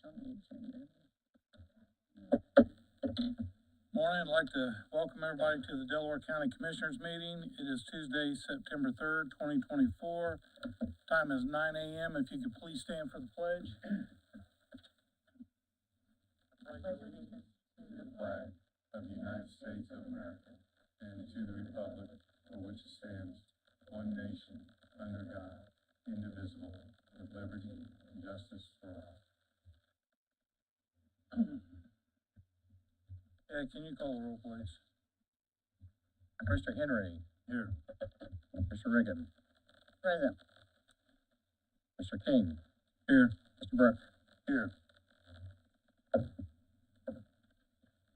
on the agenda. Morning. I'd like to welcome everybody to the Delaware County Commissioners meeting. It is Tuesday, September 3rd, 2024. Time is 9 a.m. If you could please stand for the pledge. To the flag of the United States of America and to the republic for which it stands, one nation, under God, indivisible, with liberty and justice for all. Yeah, can you call the roll, please? Mr. Henry. Here. Mr. Riggin. Present. Mr. King. Here. Mr. Burke. Here.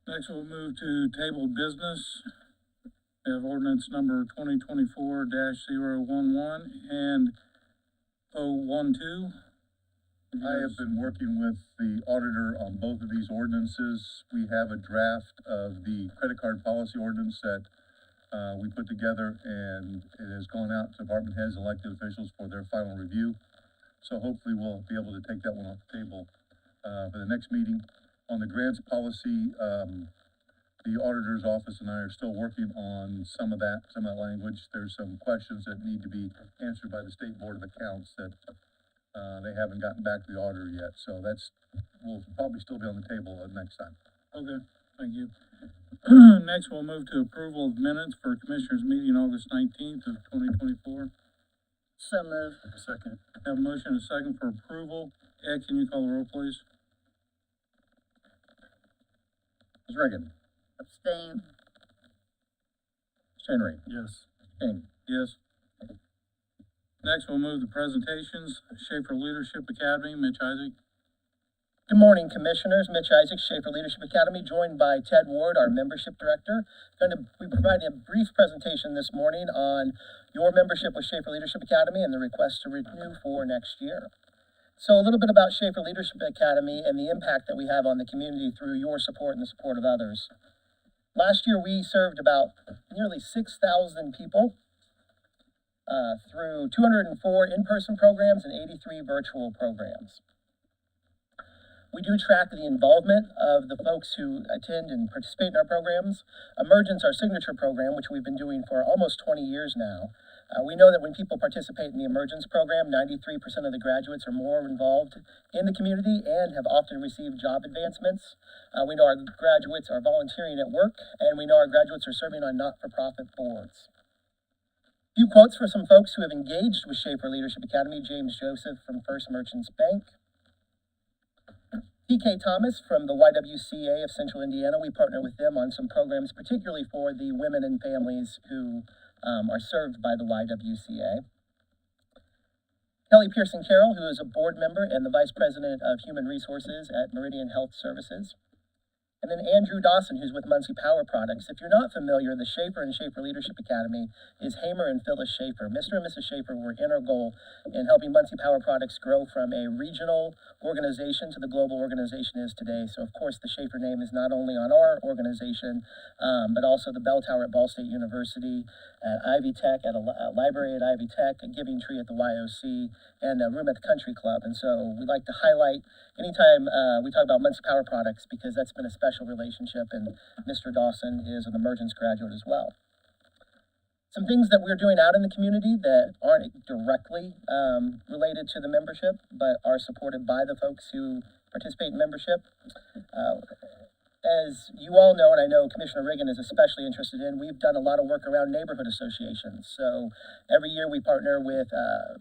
Next, we'll move to tabled business. We have ordinance number 2024-011 and 012. I have been working with the auditor on both of these ordinances. We have a draft of the credit card policy ordinance that we put together, and it has gone out to department heads and elected officials for their final review. So hopefully we'll be able to take that one off the table for the next meeting. On the grants policy, the auditor's office and I are still working on some of that language. There's some questions that need to be answered by the State Board of Accounts that they haven't gotten back to the auditor yet. So will probably still be on the table next time. Okay, thank you. Next, we'll move to approval of minutes for Commissioners meeting August 19th of 2024. So moved. Second. Have a motion and a second for approval. Ed, can you call the roll, please? Mr. Riggin. Abstain. Mr. Henry. Yes. King. Yes. Next, we'll move to presentations. Schaefer Leadership Academy, Mitch Isaac. Good morning, Commissioners. Mitch Isaac, Schaefer Leadership Academy, joined by Ted Ward, our membership director. Going to be providing a brief presentation this morning on your membership with Schaefer Leadership Academy and the request to renew for next year. So a little bit about Schaefer Leadership Academy and the impact that we have on the community through your support and the support of others. Last year, we served about nearly 6,000 people through 204 in-person programs and 83 virtual programs. We do track the involvement of the folks who attend and participate in our programs. Emergence, our signature program, which we've been doing for almost 20 years now. We know that when people participate in the Emergence program, 93% of the graduates are more involved in the community and have often received job advancements. We know our graduates are volunteering at work, and we know our graduates are serving on not-for-profit boards. A few quotes for some folks who have engaged with Schaefer Leadership Academy. James Joseph from First Merchants Bank. P.K. Thomas from the YWCA of Central Indiana. We partner with them on some programs, particularly for the women and families who are served by the YWCA. Kelly Pearson Carroll, who is a board member and the Vice President of Human Resources at Meridian Health Services. And then Andrew Dawson, who's with Muncie Power Products. If you're not familiar, the Schaefer and Schaefer Leadership Academy is Hamer and Phyllis Schaefer. Mr. and Mrs. Schaefer were integral in helping Muncie Power Products grow from a regional organization to the global organization it is today. So, of course, the Schaefer name is not only on our organization, but also the bell tower at Ball State University, at Ivy Tech, at a library at Ivy Tech, a Giving Tree at the YOC, and a room at the Country Club. And so we'd like to highlight anytime we talk about Muncie Power Products, because that's been a special relationship, and Mr. Dawson is an Emergence graduate as well. Some things that we're doing out in the community that aren't directly related to the membership, but are supported by the folks who participate in membership. As you all know, and I know Commissioner Riggin is especially interested in, we've done a lot of work around neighborhood associations. So every year we partner with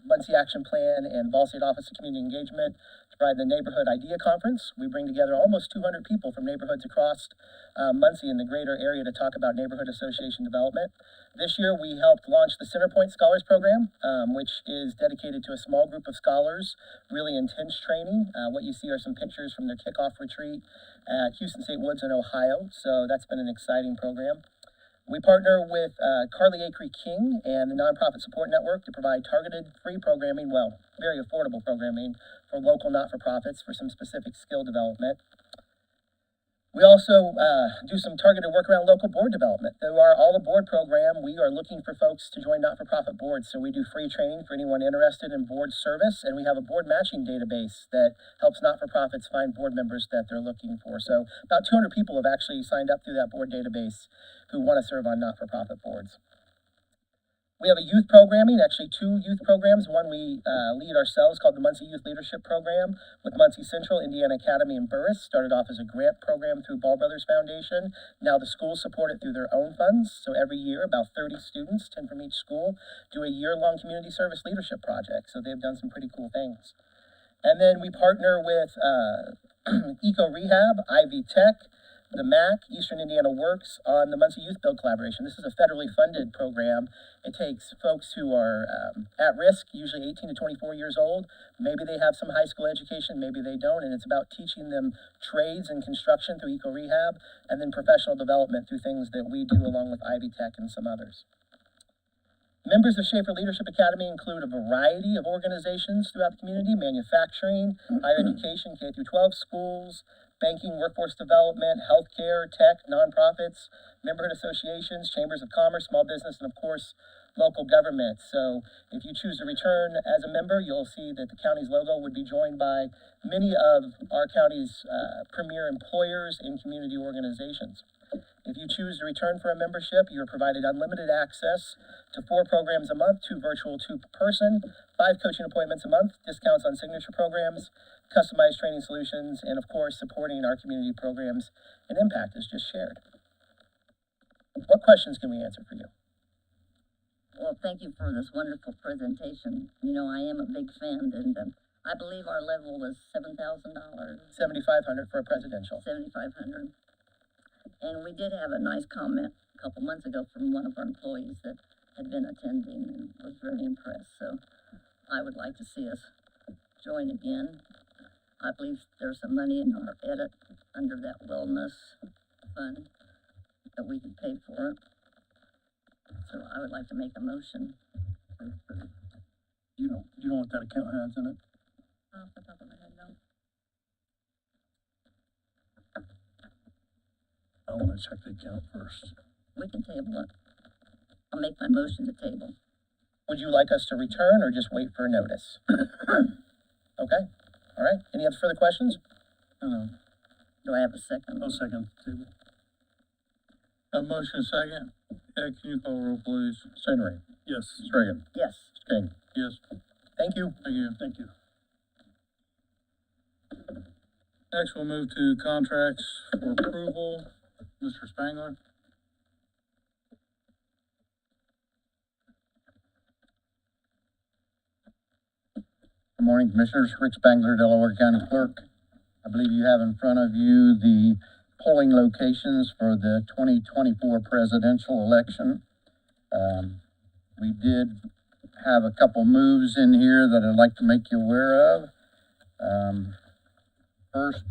Muncie Action Plan and Ball State Office of Community Engagement to provide the Neighborhood Idea Conference. We bring together almost 200 people from neighborhoods across Muncie and the greater area to talk about neighborhood association development. This year we helped launch the Centerpoint Scholars Program, which is dedicated to a small group of scholars, really intense training. What you see are some pictures from their kickoff retreat at Houston State Woods in Ohio. So that's been an exciting program. We partner with Carly Acree King and the Nonprofit Support Network to provide targeted free programming, well, very affordable programming for local not-for-profits for some specific skill development. We also do some targeted work around local board development. Through our All Aboard program, we are looking for folks to join not-for-profit boards. So we do free training for anyone interested in board service, and we have a board matching database that helps not-for-profits find board members that they're looking for. So about 200 people have actually signed up through that board database who want to serve on not-for-profit boards. We have a youth programming, actually 2 youth programs. One we lead ourselves called the Muncie Youth Leadership Program with Muncie Central, Indiana Academy, and Burris. Started off as a grant program through Ball Brothers Foundation. Now the schools support it through their own funds. So every year, about 30 students, 10 from each school, do a year-long community service leadership project. So they've done some pretty cool things. And then we partner with Eco Rehab, Ivy Tech, the MAC, Eastern Indiana Works, on the Muncie Youth Build Collaboration. This is a federally funded program. It takes folks who are at risk, usually 18 to 24 years old. Maybe they have some high school education, maybe they don't, and it's about teaching them trades and construction through Eco Rehab, and then professional development through things that we do along with Ivy Tech and some others. Members of Schaefer Leadership Academy include a variety of organizations throughout the community: manufacturing, higher education, K through 12 schools, banking, workforce development, healthcare, tech, nonprofits, memberhood associations, chambers of commerce, small business, and of course, local government. So if you choose to return as a member, you'll see that the county's logo would be joined by many of our county's premier employers and community organizations. If you choose to return for a membership, you're provided unlimited access to 4 programs a month, 2 virtual, 2 person, 5 coaching appointments a month, discounts on signature programs, customized training solutions, and of course, supporting our community programs and impact as just shared. What questions can we answer for you? Well, thank you for this wonderful presentation. You know, I am a big fan, and I believe our level was $7,000, $7,500 for a presidential. $7,500. And we did have a nice comment a couple months ago from one of our employees that had been attending and was very impressed. So I would like to see us join again. I believe there's some money in our edit under that wellness fund that we could pay for it. So I would like to make a motion. You know what that account has in it? Off the top of my head, no. I wanna check the account first. We can table it. I'll make my motion to table. Would you like us to return or just wait for notice? Okay, all right. Any other further questions? No. Do I have a second? I'll second the table. A motion second. Ed, can you call roll, please? Henry. Yes. Ms. Reagan. Yes. Mr. King. Yes. Thank you. Thank you. Thank you. Next, we'll move to contracts for approval. Mr. Spangler? Good morning, Commissioners. Rick Spangler, Delaware County Clerk. I believe you have in front of you the polling locations for the 2024 presidential election. We did have a couple moves in here that I'd like to make you aware of. First,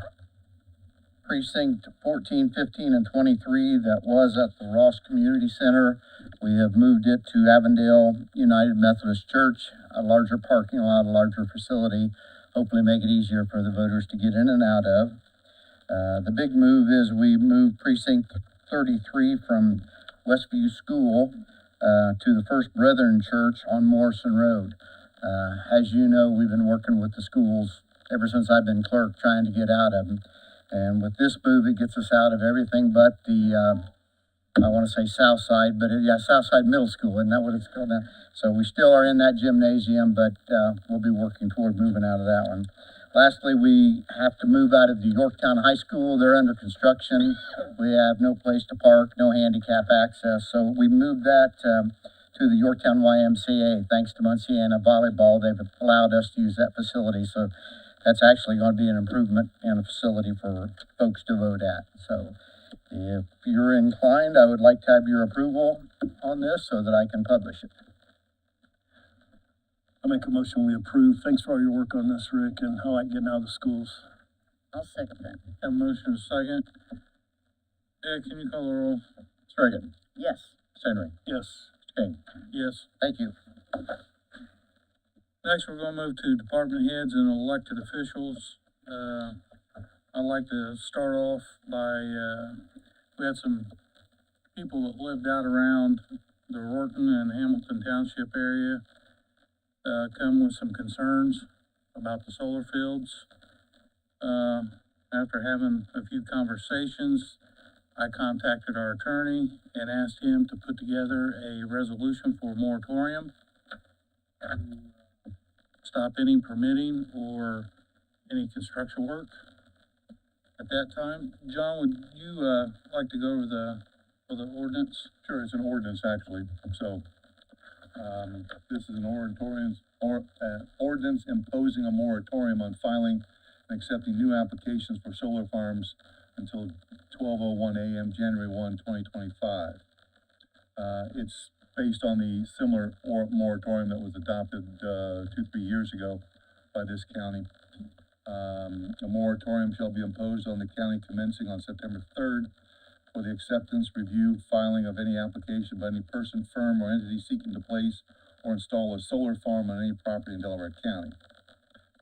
precinct 14, 15, and 23 that was at the Ross Community Center. We have moved it to Avondale United Methodist Church, a larger parking lot, a larger facility, hopefully make it easier for the voters to get in and out of. The big move is we moved precinct 33 from Westview School to the First Brethren Church on Morrison Road. As you know, we've been working with the schools ever since I've been clerk, trying to get out of them. And with this move, it gets us out of everything but the, I want to say South Side, but South Side Middle School, isn't that what it's called now? So we still are in that gymnasium, but we'll be working toward moving out of that one. Lastly, we have to move out of the Yorktown High School. They're under construction. We have no place to park, no handicap access. So we moved that to the Yorktown YMCA. Thanks to Munciana Volleyball, they've allowed us to use that facility. So that's actually going to be an improvement in a facility for folks to vote at. So if you're inclined, I would like to have your approval on this so that I can publish it. I make a motion we approve. Thanks for all your work on this, Rick, and I like getting out of the schools. I'll second that. Have a motion second. Ed, can you call the roll? Ms. Reagan. Yes. Ms. Henry. Yes. Mr. King. Yes. Thank you. Next, we're gonna move to department heads and elected officials. I'd like to start off by, we had some people that lived out around the Rorton and Hamilton Township area, come with some concerns about the solar fields. After having a few conversations, I contacted our attorney and asked him to put together a resolution for a moratorium. Stop any permitting or any construction work at that time. John, would you, like to go over the ordinance? Sure, it's an ordinance actually, so, this is an ordinance imposing a moratorium on filing and accepting new applications for solar farms until 12:01 a.m., January 1, 2025. It's based on the similar moratorium that was adopted, 2-3 years ago by this county. A moratorium shall be imposed on the county commencing on September 3rd for the acceptance, review, filing of any application by any person, firm, or entity seeking to place or install a solar farm on any property in Delaware County.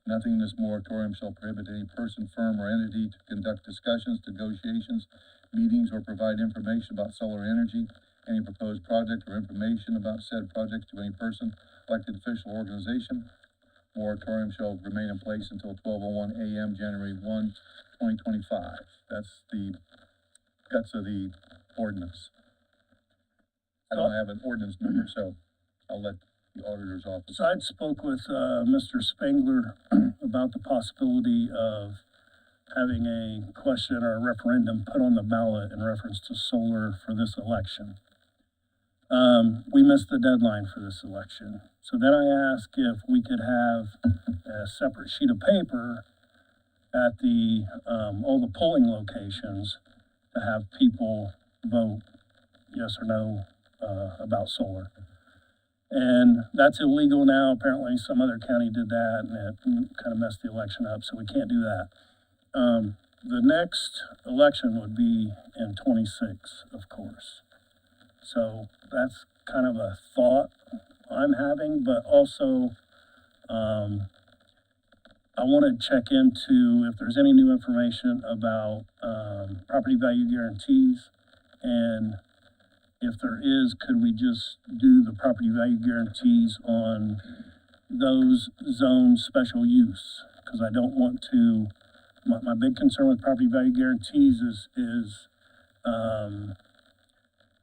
Nothing in this moratorium shall prohibit any person, firm, or entity to conduct discussions, negotiations, meetings, or provide information about solar energy, any proposed project, or information about said project to any person, elected official, or organization. Moratorium shall remain in place until 12:01 a.m., January 1, 2025. That's the guts of the ordinance. I don't have an ordinance number, so I'll let the auditor's office. So I'd spoke with, Mr. Spangler about the possibility of having a question or a referendum put on the ballot in reference to solar for this election. We missed the deadline for this election. So then I asked if we could have a separate sheet of paper at the, all the polling locations to have people vote yes or no, about solar. And that's illegal now. Apparently some other county did that and it kind of messed the election up, so we can't do that. The next election would be in 26, of course. So that's kind of a thought I'm having, but also, I want to check into if there's any new information about, property value guarantees. And if there is, could we just do the property value guarantees on those zones special use? Because I don't want to, my big concern with property value guarantees is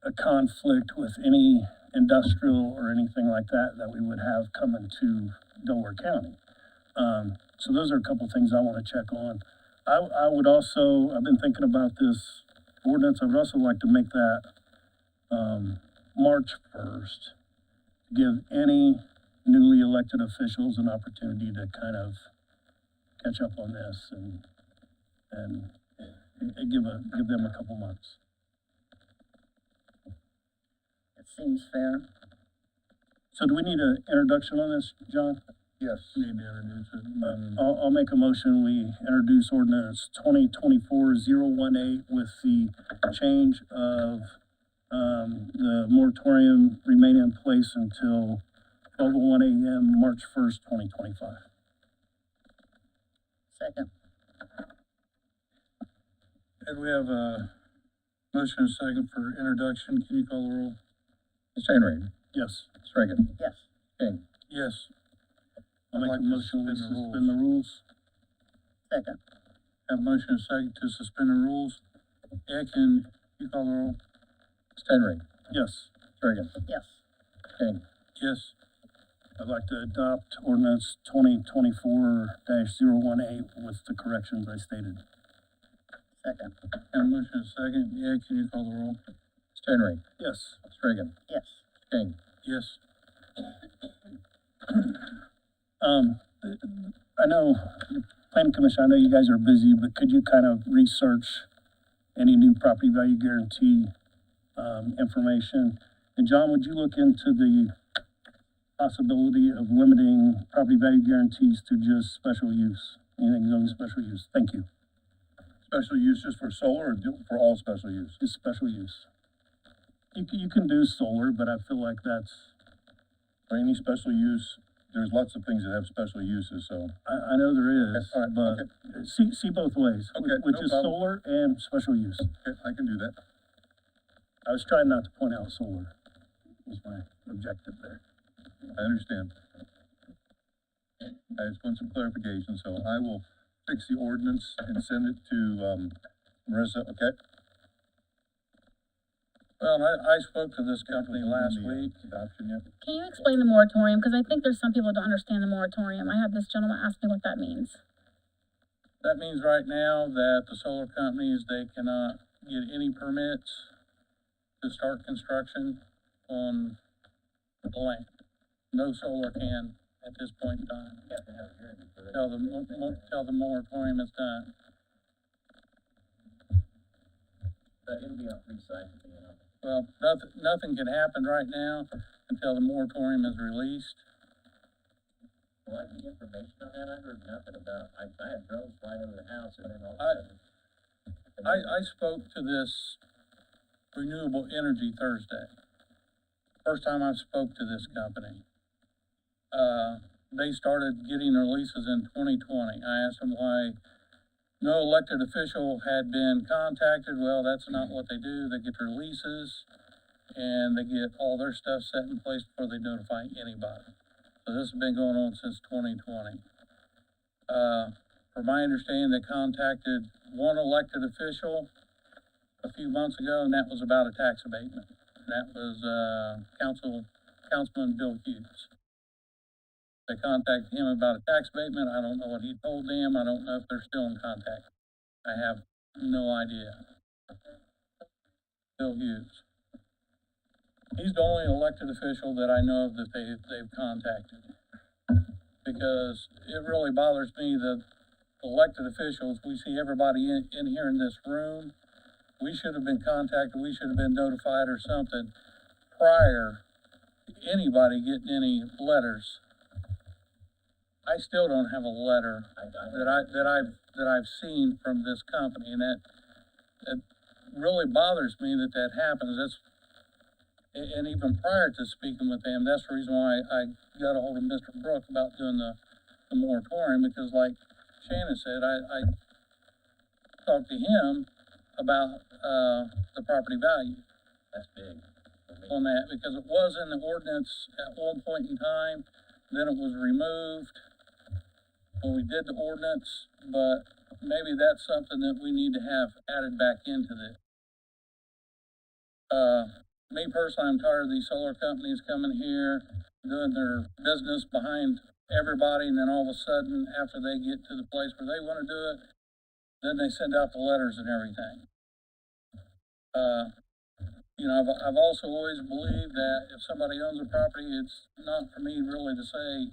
a conflict with any industrial or anything like that that we would have coming to Delaware County. So those are a couple things I want to check on. I would also, I've been thinking about this ordinance, I would also like to make that March 1st, give any newly elected officials an opportunity to kind of catch up on this and give them a couple months. It seems fair. So do we need an introduction on this, John? Yes. Need to introduce it. I'll make a motion, we introduce ordinance 2024-018 with the change of, the moratorium remain in place until 12:01 a.m., March 1st, 2025. Second. And we have a motion and a second for introduction. Can you call the roll? Ms. Henry, Yes, Ms. Reagan, Yes. King, Yes. I'll I'd make like a to motion, we suspend the suspend the rules. Second. Have a motion and a second to suspend the rules. Yeah, can you call the roll? Ms. Henry, Yes, Ms. Reagan, Yes. King, Yes. I'd like to adopt ordinance 2024-018 with the corrections I stated. Second. Have a motion and a second. Yeah, can you call the roll? Ms. Henry, Yes. Ms. Reagan, Yes. King, Yes. I know, planning commission, I know you guys are busy, but could you kind of research any new property value guarantee, information? And John, would you look into the possibility of limiting property value guarantees to just special use? Anything zone special use? Thank you. Special use just for solar or for all special use? Just special use. You can do solar, but I feel like that's, For any special use there's lots of things that have special uses, so. I know there is, Okay, all right, but see both ways, Okay, which no is problem. solar and special use. Okay, I can do that. I was trying not to point out solar, was my objective there. I understand. I just want some clarification, so I will fix the ordinance and send it to, Marissa, okay? Well, I spoke to this company last The, week. Adoption yet? Can you explain the moratorium? Because I think there's some people who don't understand the moratorium. I had this gentleman ask me what that means. That means right now that the solar companies, they cannot get any permits to start construction on the land. No solar can at this point in time. Till the moratorium is done. It'll be on three sides. Well, nothing can happen right now until the moratorium is released. Well, I need information on that. I heard nothing about, I had drones flying over the house and then all of I- a sudden. I spoke to this renewable energy Thursday. First time I spoke to this company. They started getting their leases in 2020. I asked them why no elected official had been contacted. Well, that's not what they do. They get their leases and they get all their stuff set in place before they notify anybody. So this has been going on since 2020. From my understanding, they contacted one elected official a few months ago, and that was about a tax abatement. And that was, Councilman Bill Hughes. They contacted him about a tax abatement. I don't know what he told them. I don't know if they're still in contact. I have no idea. Bill Hughes. He's the only elected official that I know of that they've contacted. Because it really bothers me that elected officials, we see everybody in here in this room. We should have been contacted. We should have been notified or something prior to anybody getting any letters. I still don't have a letter that I've seen from this company, and it really bothers me that happens. And even prior to speaking with them, that's the reason why I got a hold of Mr. Brook about doing the moratorium, because like Shannon said, I talked to him about, the property value. That's big. On that, because it was in the ordinance at one point in time, then it was removed when we did the ordinance, but maybe that's something that we need to have added back into this. Me personally, I'm tired of these solar companies coming here, doing their business behind everybody, and then all of a sudden, after they get to the place where they wanna do it, then they send out the letters and everything. You know, I've also always believed that if somebody owns a property, it's not for me really to say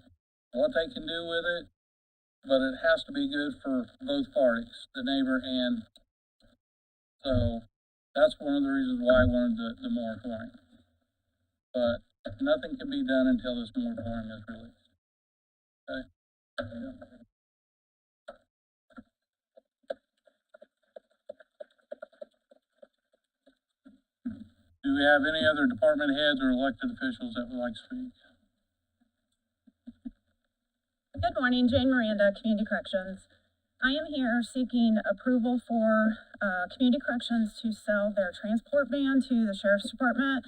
what they can do with it, but it has to be good for both parties, the neighbor and, so that's one of the reasons why I wanted the moratorium. But nothing can be done until this moratorium is released. Okay? Do we have any other department heads or elected officials that would like to speak? Good morning, Jane Miranda, Community Corrections. I am here seeking approval for Community Corrections to sell their transport van to the Sheriff's Department.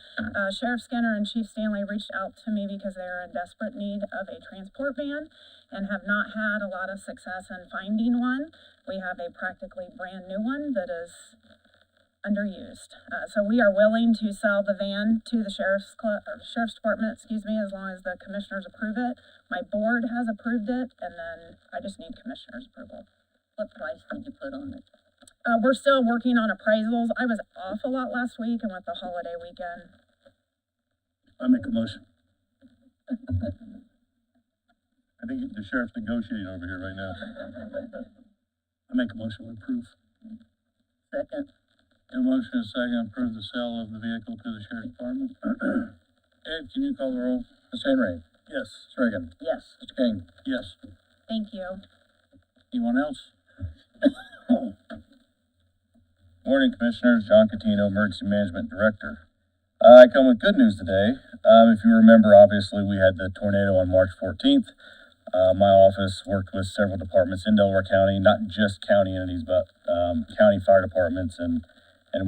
Sheriff Skinner and Chief Stanley reached out to me because they are in desperate need of a transport van and have not had a lot of success in finding one. We have a practically brand new one that is underused. So we are willing to sell the van to the Sheriff's Department, as long as the commissioners approve it. My board has approved it, and then I just need commissioners' approval. What price did you put on it? We're still working on appraisals. I was off a lot last week and with the holiday weekend. I make a motion. I think the sheriff's negotiating over here right now. I make a motion to approve. Second, A motion and a second, approve the sale of the vehicle to the Sheriff's Department. Ed, can you call the roll? Mr. Henry. Yes. Mr. Reagan. yes. Mr. King. Yes. Thank you. Anyone else? Morning, Commissioners. John Catino, Emergency Management Director. I come with good news today. If you remember, obviously, we had the tornado on March 14th. My office worked with several departments in Delaware County, not just county entities, but county fire departments and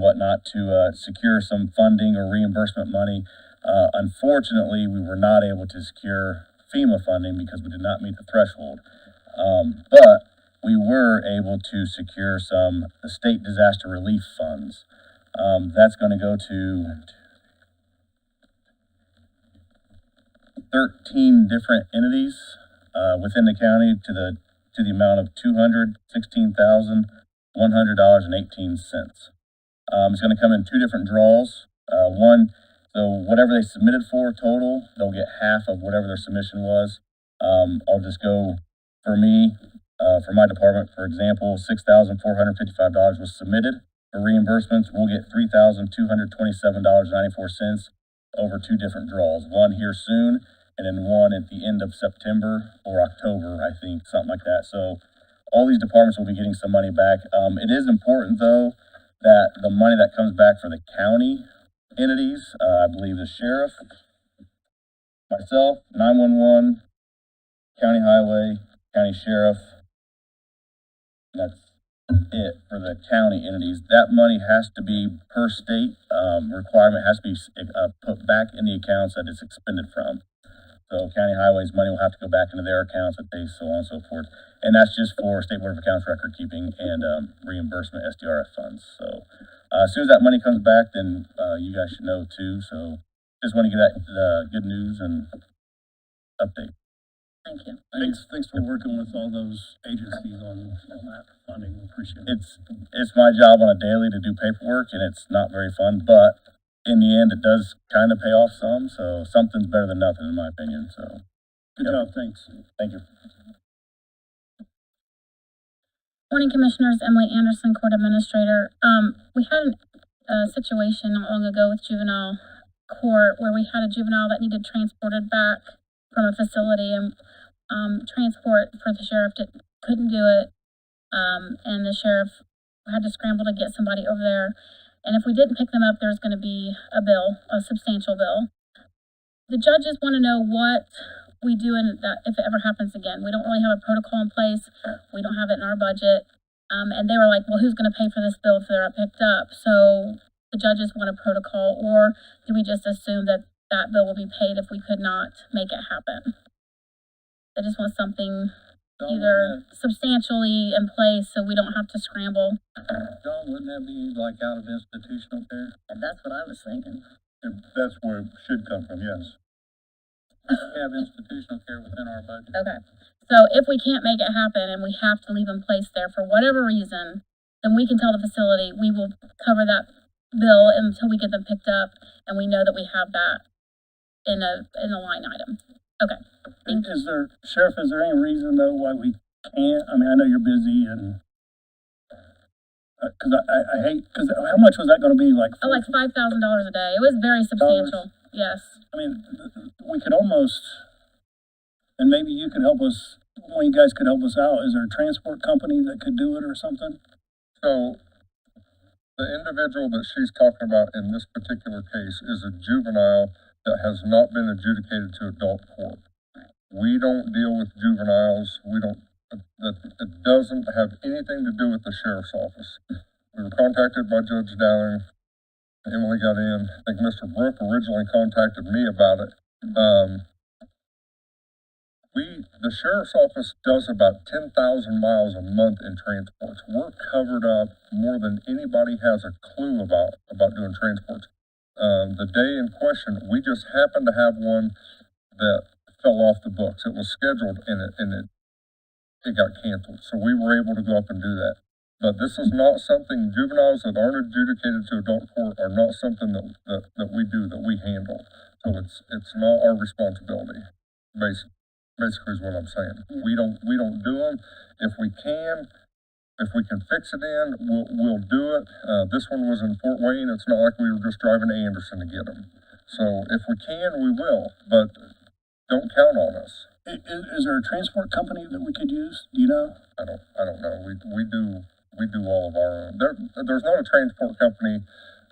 whatnot to secure some funding or reimbursement money. Unfortunately, we were not able to secure FEMA funding because we did not meet the threshold. But we were able to secure some state disaster relief funds. That's going to go to 13 different entities within the county to the amount of $216,100.18. It's going to come in two different draws. So whatever they submitted for total, they'll get half of whatever their submission was. I'll just go for me, for my department, for example, $6,455 was submitted for reimbursements. We'll get $3,227.94 over two different draws. One here soon, and then one at the end of September or October, I think, something like that. So all these departments will be getting some money back. It is important, though, that the money that comes back for the county entities, I believe the sheriff, myself, 911, county highway, county sheriff, that's it for the county entities. That money has to be per state requirement, has to be put back in the accounts that it's expended from. So county highways money will have to go back into their accounts that they so on and so forth. And that's just for State Board of Accounts record keeping and reimbursement SDRF funds. So as soon as that money comes back, then you guys should know too. So just want to give that good news and update. Thank you. Thanks for working with all those agencies on that funding. We appreciate it. It's my job on a daily to do paperwork, and it's not very fun, but in the end, it does kind of pay off some. So something's better than nothing, in my opinion. So Good job, thanks. thank you. Morning, Commissioners. Emily Anderson, Court Administrator. We had a situation not long ago with juvenile court where we had a juvenile that needed transported back from a facility, and transport for the sheriff couldn't do it, and the sheriff had to scramble to get somebody over there. And if we didn't pick them up, there's going to be a bill, a substantial bill. The judges want to know what we do in that if it ever happens again. We don't really have a protocol in place. We don't have it in our budget. And they were like, well, who's going to pay for this bill if they're not picked up? So the judges want a protocol, or do we just assume that that bill will be paid if we could not make it happen? I just want something either substantially in place so we don't have to scramble. John, wouldn't that be like out of institutional care? And that's what I was thinking. That's where it should come from, yes. We have institutional care within our budget. Okay. So if we can't make it happen and we have to leave in place there for whatever reason, then we can tell the facility we will cover that bill until we get them picked up, and we know that we have that in a line item. Okay. Sheriff, is there any reason though why we can't? I mean, I know you're busy and, cause I hate, cause how much was that gonna be? Like $5,000 a day. It was very substantial. Yes. I mean, we could almost, and maybe you could help us, one of you guys could help us out. Is there a transport company that could do it or something? So the individual that she's talking about in this particular case is a juvenile that has not been adjudicated to adult court. We don't deal with juveniles. It doesn't have anything to do with the sheriff's office. We were contacted by Judge Dowling. Emily got in. I think Mr. Brook originally contacted me about it. The sheriff's office does about 10,000 miles a month in transports. We're covered up more than anybody has a clue about doing transports. The day in question, we just happened to have one that fell off the books. It was scheduled and it got canceled. So we were able to go up and do that. But this is not something, juveniles that aren't adjudicated to adult court are not something that we do, that we handle. So it's not our responsibility, basically is what I'm saying. We don't do them. If we can fix it in, we'll do it. This one was in Fort Wayne. It's not like we were just driving to Anderson to get them. So if we can, we will, but don't count on us. Is there a transport company that we could use? Do you know? I don't know. We do all of our own. There's not a transport company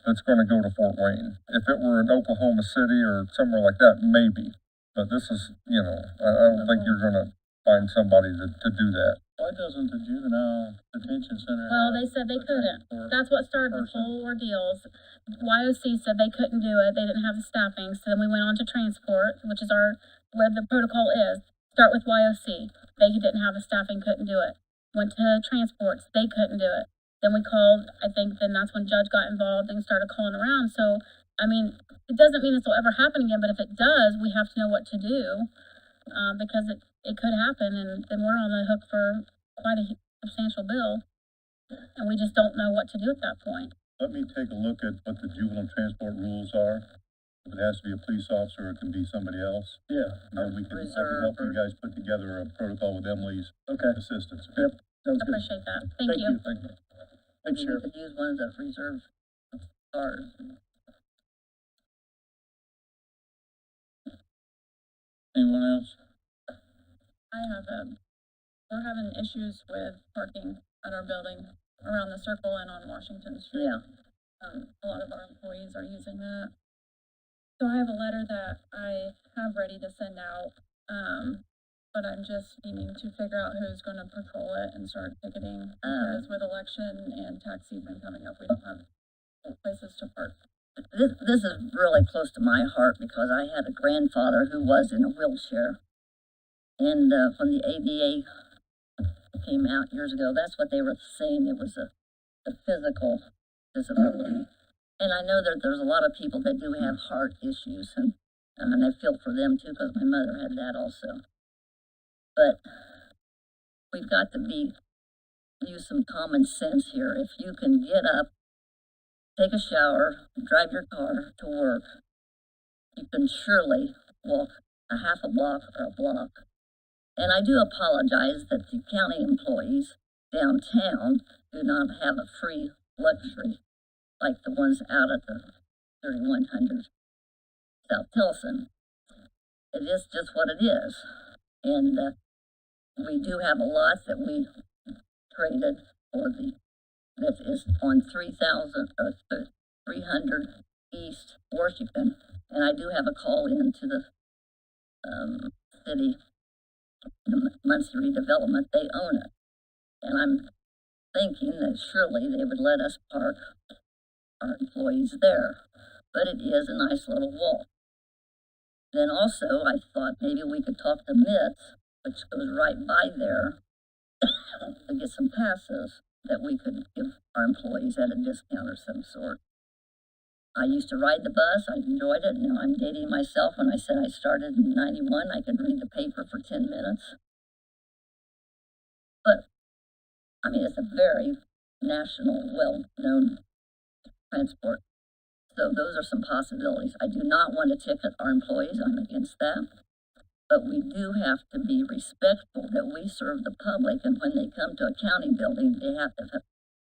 that's gonna go to Fort Wayne. If it were in Oklahoma City or somewhere like that, maybe. But this is, you know, I don't think you're gonna find somebody to do that. Why doesn't the juvenile detention center? Well, have they said they a couldn't. transport That's what started this person? whole ordeal. YOC said they couldn't do it. They didn't have the staffing. So then we went on to transport, which is where the protocol is. Start with YOC. They didn't have the staffing, couldn't do it. Went to transports. They couldn't do it. Then we called, I think then that's when Judge got involved and started calling around. So, I mean, it doesn't mean this will ever happen again, but if it does, we have to know what to do. Because it could happen and then we're on the hook for quite a substantial bill. And we just don't know what to do at that point. Let me take a look at what the juvenile transport rules are. If it has to be a police officer, it can be somebody else. Yeah, And then I can help you guys put together a protocol with Emily's okay, assistance. Yep. sounds I good. appreciate that. Thank you. Thank you. Thanks, Maybe Sheriff. we could use one of the reserve cars. Anyone else? I have, we're having issues with parking at our building around the circle and on Washington Street. Yeah, A lot of our employees are using that. So I have a letter that I have ready to send out, but I'm just needing to figure out who's gonna patrol it and start ticketing. Because with election and tax season coming up, we don't have places to park. this is really close to my heart because I had a grandfather who was in a wheelchair. And, when the ADA came out years ago, that's what they were saying, it was a physical disability. And I know that there's a lot of people that do have heart issues, and I feel for them too, because my mother had that also. But we've got to use some common sense here. If you can get up, take a shower, drive your car to work, you can surely walk a half a block or a block. And I do apologize that the county employees downtown do not have a free luxury like the ones out at the 3100 South Tilson. It is just what it is. And we do have a lot that we traded for that is on 300 East Washington. And I do have a call in to the city, the Muncie Redevelopment, they own it. And I'm thinking that surely they would let us park our employees there. But it is a nice little walk. Then also, I thought maybe we could talk to Mitts, which goes right by there, to get some passes that we could give our employees at a discount of some sort. I used to ride the bus, I enjoyed it, now I'm dating myself when I said I started in 91, I could read the paper for 10 minutes. But, I mean, it's a very national, well-known transport. So those are some possibilities. I do not want to ticket our employees, I'm against that. But we do have to be respectful that we serve the public, and when they come to a county building, they have to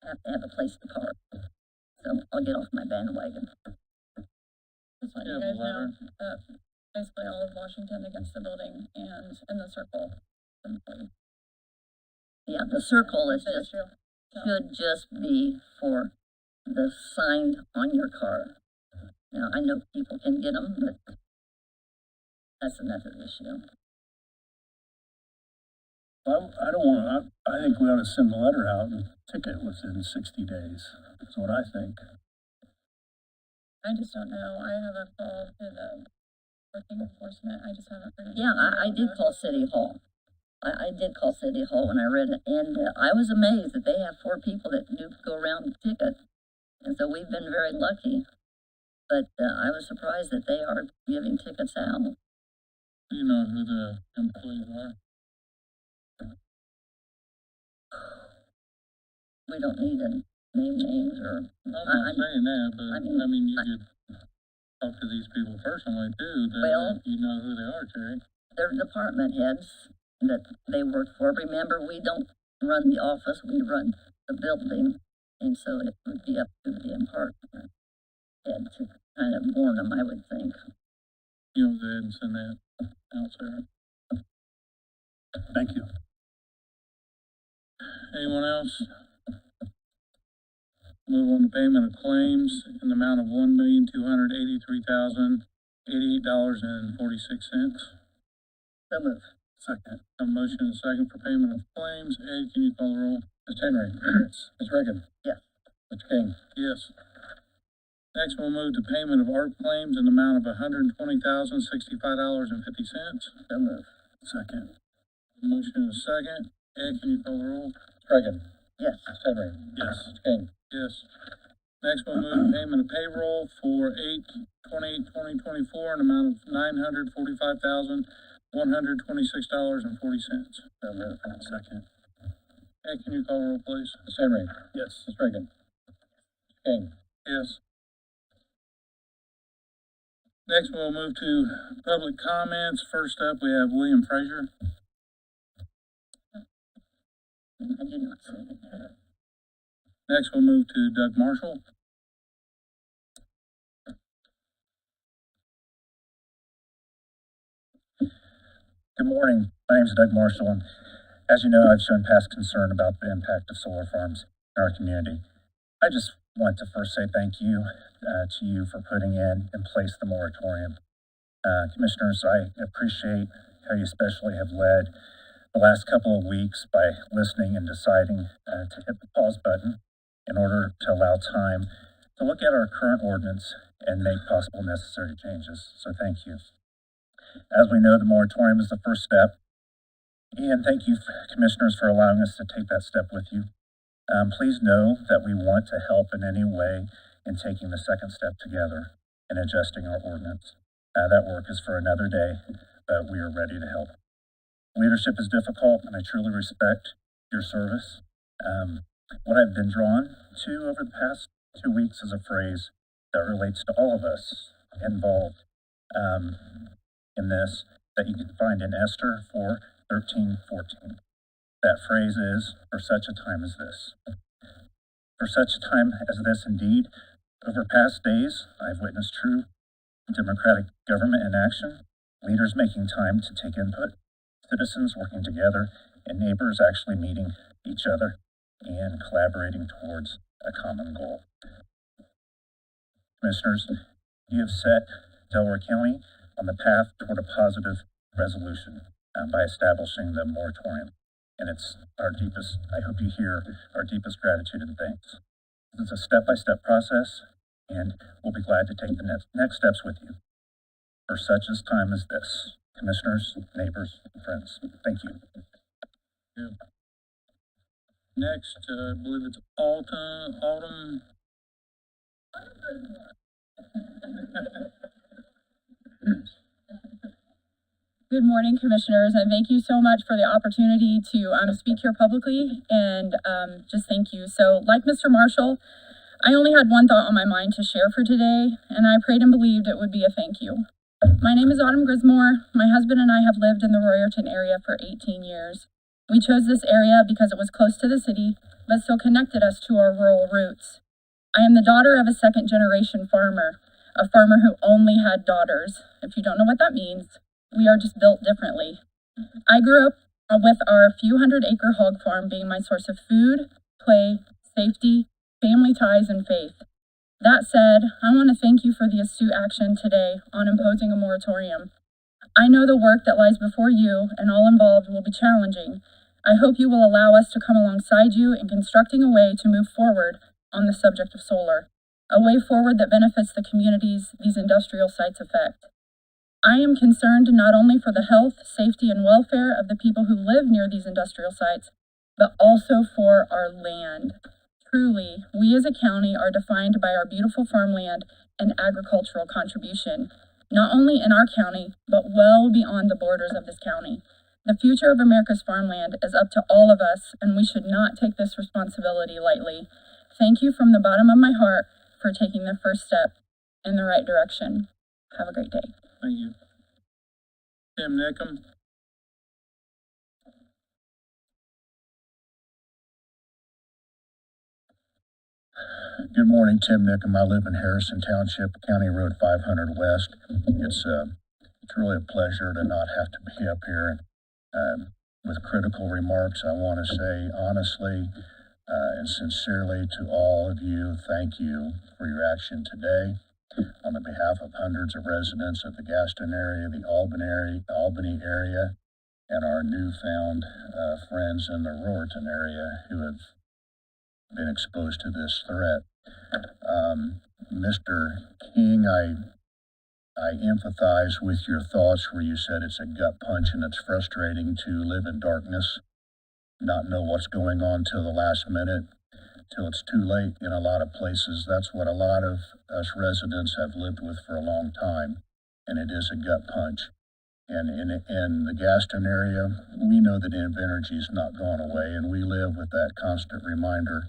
have a place to park. So I'll get off my bandwagon. Just let You you have a guys know letter? that basically all of Washington against the building and in the circle. employees. Yeah, the circle is The just, issue. So, should just be for the sign on your car. Now, I know people can get them, but that's another issue. I don't want, I think we ought to send the letter out and ticket within 60 days. That's what I think. I just don't know. I have a call to the working enforcement. I just haven't heard. Yeah, I did call City Hall. I did call City Hall when I read it, and I was amazed that they have 4 people that do go around and ticket. And so we've been very lucky. But I was surprised that they are giving tickets out. Do you know who the employees are? We don't need to name names or. I'm not saying that, but I mean, you could talk to these people personally too, Well- that you know who they are, Terry. They're department heads that they work for. Remember, we don't run the office, we run the building. And so it would be up to the department head to kind of warn them, I would think. You'll go ahead and send that out, Sarah. Thank you. Anyone else? Move on to payment of claims in the amount of $1,283,088.46. So move. Second. A motion and a second for payment of claims. Ed, can you call the roll? Mr. Henry. Ms. Reagan. Yes. Mr. King. Yes. Next, we'll move to payment of ARP claims in the amount of $120,065.50. So move. Second. Motion and a second. Ed, can you call the roll? Ms. Reagan. Yes. Mr. Henry. Yes. Mr. King. Yes. Next, we'll move to payment of payroll for 8/28/2024 in the amount of $945,126.40. So move. Second. Ed, can you call the roll, please? Mr. Henry. Yes. Ms. Reagan. Mr. King. Yes. Next, we'll move to public comments. First up, we have William Frazier. I do not see it. Next, we'll move to Doug Marshall. Good morning. My name is Doug Marshall, and as you know, I've shown past concern about the impact of solar farms in our community. I just want to first say thank you to you for putting in place the moratorium. Commissioners, I appreciate how you especially have led the last couple of weeks by listening and deciding to hit the pause button in order to allow time to look at our current ordinance and make possible necessary changes. So thank you. As we know, the moratorium is the first step. And thank you, commissioners, for allowing us to take that step with you. Please know that we want to help in any way in taking the second step together and adjusting our ordinance. That work is for another day, but we are ready to help. Leadership is difficult, and I truly respect your service. What I've been drawn to over the past 2 weeks is a phrase that relates to all of us involved in this that you can find in Esther 4:13-14. That phrase is, for such a time as this. For such a time as this, indeed, over past days, I've witnessed true democratic government in action, leaders making time to take input, citizens working together, and neighbors actually meeting each other and collaborating towards a common goal. Commissioners, you have set Delaware County on the path toward a positive resolution by establishing the moratorium. And it's our deepest, I hope you hear, our deepest gratitude and thanks. It's a step-by-step process, and we'll be glad to take the next steps with you. For such a time as this, commissioners, neighbors, and friends, thank you. Next, I believe it's Autumn. Good morning, commissioners, and thank you so much for the opportunity to speak here publicly, and just thank you. So, like Mr. Marshall, I only had one thought on my mind to share for today, and I prayed and believed it would be a thank you. My name is Autumn Grismore. My husband and I have lived in the Royerton area for 18 years. We chose this area because it was close to the city, but still connected us to our rural roots. I am the daughter of a second-generation farmer, a farmer who only had daughters. If you don't know what that means, we are just built differently. I grew up with our few hundred-acre hog farm being my source of food, play, safety, family ties, and faith. That said, I want to thank you for the astute action today on imposing a moratorium. I know the work that lies before you and all involved will be challenging. I hope you will allow us to come alongside you in constructing a way to move forward on the subject of solar, a way forward that benefits the communities these industrial sites affect. I am concerned not only for the health, safety, and welfare of the people who live near these industrial sites, but also for our land. Truly, we as a county are defined by our beautiful farmland and agricultural contribution, not only in our county, but well beyond the borders of this county. The future of America's farmland is up to all of us, and we should not take this responsibility lightly. Thank you from the bottom of my heart for taking the first step in the right direction. Have a great day. Thank you. Tim Nickum. Good morning, Tim Nickum. I live in Harrison Township, County Road 500 West. It's really a pleasure to not have to be up here with critical remarks. I want to say, honestly, And sincerely to all of you, thank you for your action today. On the behalf of hundreds of residents of the Gaston area, the Albany area, and our newfound friends in the Roriton area who have been exposed to this threat. Mr. King, I empathize with your thoughts where you said it's a gut punch and it's frustrating to live in darkness, not know what's going on till the last minute, till it's too late in a lot of places. That's what a lot of us residents have lived with for a long time, and it is a gut punch. And in the Gaston area, we know that Invenergy has not gone away, and we live with that constant reminder.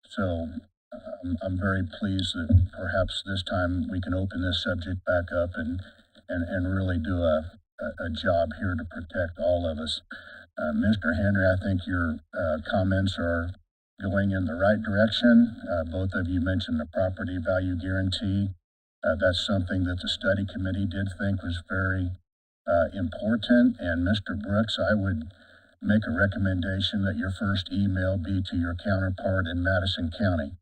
So I'm very pleased that perhaps this time we can open this subject back up and really do a job here to protect all of us. Mr. Henry, I think your comments are going in the right direction. Both of you mentioned the property value guarantee. That's something that the study committee did think was very important. And Mr. Brooks, I would make a recommendation that your first email be to your counterpart in Madison County.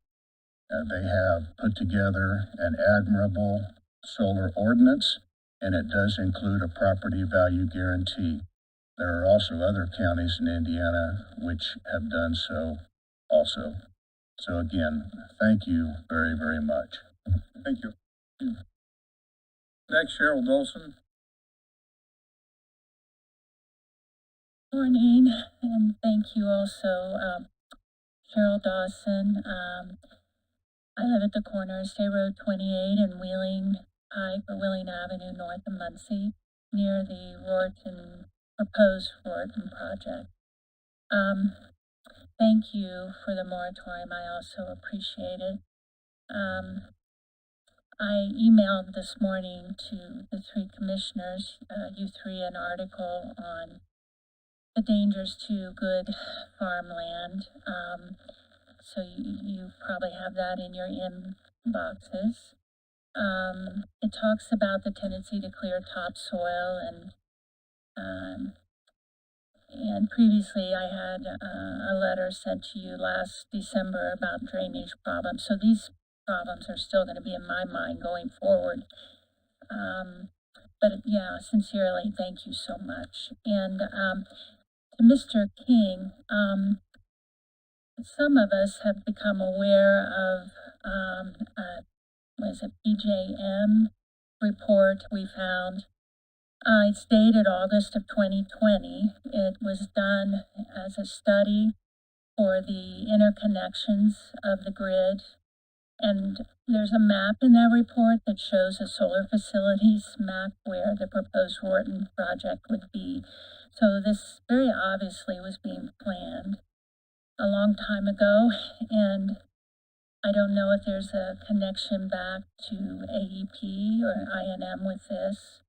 They have put together an admirable solar ordinance, and it does include a property value guarantee. There are also other counties in Indiana which have done so also. So again, thank you very, very much. Thank you. Next, Cheryl Dawson. Morning, and thank you also, Cheryl Dawson. I live at the corner of State Road 28 and Wheeling Pike or Wheeling Avenue north of Muncie, near the proposed Roriton project. Thank you for the moratorium. I also appreciate it. I emailed this morning to the three commissioners, you three, an article on the dangers to good farmland. So you probably have that in your inboxes. It talks about the tendency to clear topsoil and previously I had a letter sent to you last December about drainage problems. So these problems are still going to be in my mind going forward. But yeah, sincerely, thank you so much. And to Mr. King, some of us have become aware of, PJM report we found. It's dated August of 2020. It was done as a study for the interconnections of the grid. And there's a map in that report that shows a solar facility smack where the proposed Roriton project would be. So this very obviously was being planned a long time ago, and I don't know if there's a connection back to AEP or INM with this.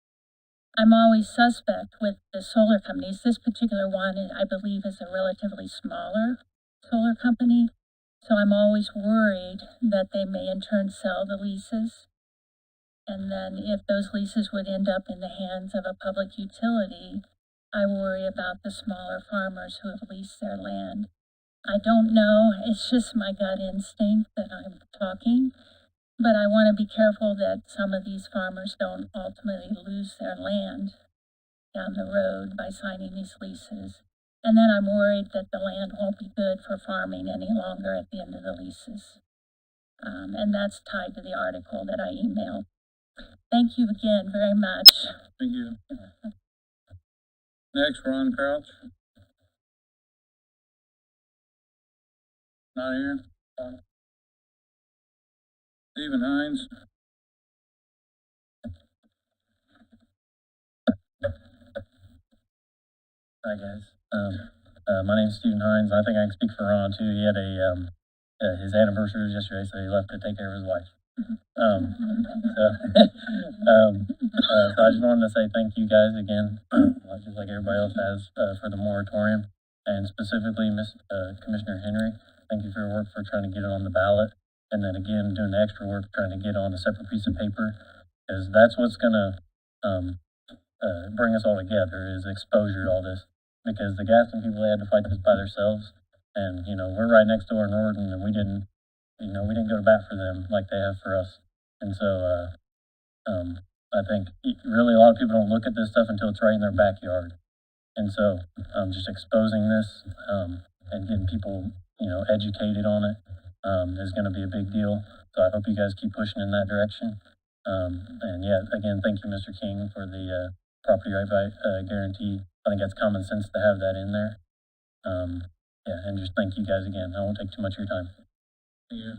I'm always suspect with the solar companies. This particular one, I believe, is a relatively smaller solar company. So I'm always worried that they may in turn sell the leases. And then if those leases would end up in the hands of a public utility, I worry about the smaller farmers who have leased their land. I don't know, it's just my gut instinct that I'm talking, but I want to be careful that some of these farmers don't ultimately lose their land down the road by signing these leases. And then I'm worried that the land won't be good for farming any longer at the end of the leases. And that's tied to the article that I emailed. Thank you again very much. Thank you. Next, Ron Crouch. Not here. Stephen Hines. Hi guys. My name's Stephen Hines. I think I can speak for Ron too. He had his anniversary was yesterday, so he left to take care of his wife. So I just wanted to say thank you guys again, just like everybody else has, for the moratorium, and specifically Commissioner Henry. Thank you for your work for trying to get it on the ballot, and then again doing the extra work trying to get it on a separate piece of paper, because that's what's gonna bring us all together is exposure to all this. Because the Gaston people, they had to fight this by themselves, And, you know, we're right next door in Orton, and we didn't go to bat for them like they have for us. And so, I think really a lot of people don't look at this stuff until it's right in their backyard. And so, just exposing this, and getting people, you know, educated on it, is gonna be a big deal. So I hope you guys keep pushing in that direction. And yeah, again, thank you, Mr. King, for the, property right by, guarantee. I think that's common sense to have that in there. Yeah, and just thank you guys again. I won't take too much of your time. Yeah.